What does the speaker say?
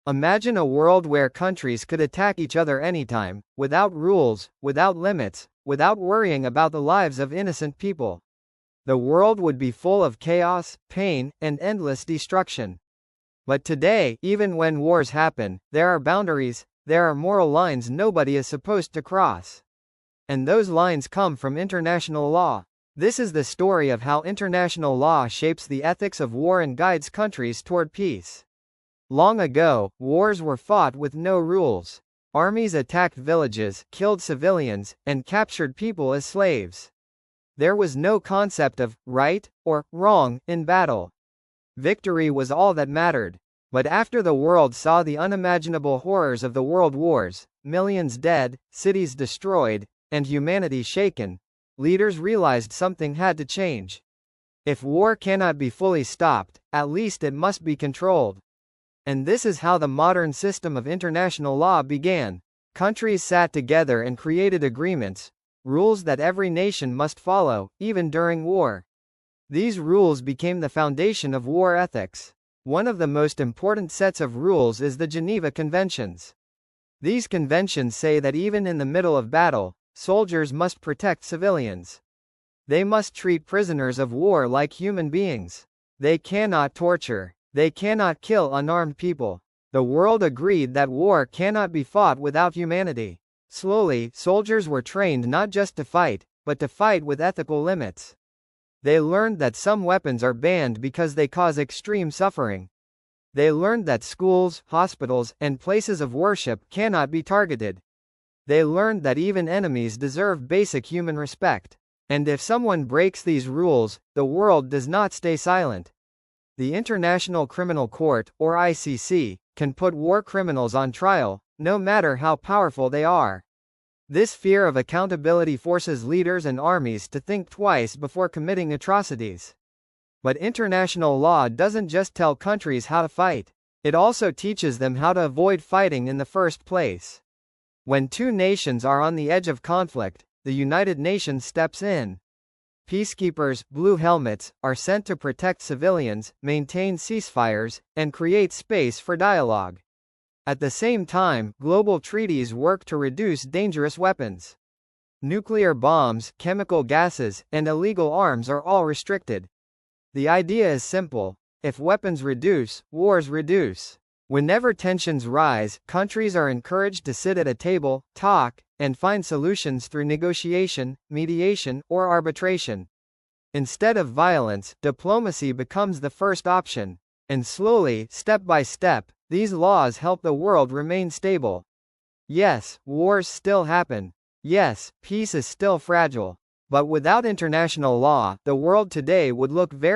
Imagine a world where countries could attack each other anytime, without rules, without limits, without worrying about the lives of innocent people. The world would be full of chaos, pain, and endless destruction. But today, even when wars happen, there are boundaries, there are moral lines nobody is supposed to cross. And those lines come from international law. This is the story of how international law shapes the ethics of war and guides countries toward peace. Long ago, wars were fought with no rules. Armies attacked villages, killed civilians, and captured people as slaves. There was no concept of right or wrong in battle. Victory was all that mattered. But after the world saw the unimaginable horrors of the world wars, millions dead, cities destroyed, and humanity shaken, leaders realized something had to change. If war cannot be fully stopped, at least it must be controlled. And this is how the modern system of international law began. Countries sat together and created agreements, rules that every nation must follow, even during war. These rules became the foundation of war ethics. One of the most important sets of rules is the Geneva Conventions. These conventions say that even in the middle of battle, soldiers must protect civilians. They must treat prisoners of war like human beings. They cannot torture. They cannot kill unarmed people. The world agreed that war cannot be fought without humanity. Slowly, soldiers were trained not just to fight, but to fight with ethical limits. They learned that some weapons are banned because they cause extreme suffering. They learned that schools, hospitals, and places of worship cannot be targeted. They learned that even enemies deserve basic human respect. And if someone breaks these rules, the world does not stay silent. The International Criminal Court, or ICC, can put war criminals on trial, no matter how powerful they are. This fear of accountability forces leaders and armies to think twice before committing atrocities. But international law doesn't just tell countries how to fight. It also teaches them how to avoid fighting in the first place. When two nations are on the edge of conflict, the United Nations steps in. Peacekeepers, blue helmets, are sent to protect civilians, maintain ceasefires, and create space for dialogue. At the same time, global treaties work to reduce dangerous weapons. Nuclear bombs, chemical gases, and illegal arms are all restricted. The idea is simple. If weapons reduce, wars reduce. Whenever tensions rise, countries are encouraged to sit at a table, talk, and find solutions through negotiation, mediation, or arbitration. Instead of violence, diplomacy becomes the first option. And slowly, step by step, these laws help the world remain stable. Yes, wars still happen. Yes, peace is still fragile. But without international law, the world today would look very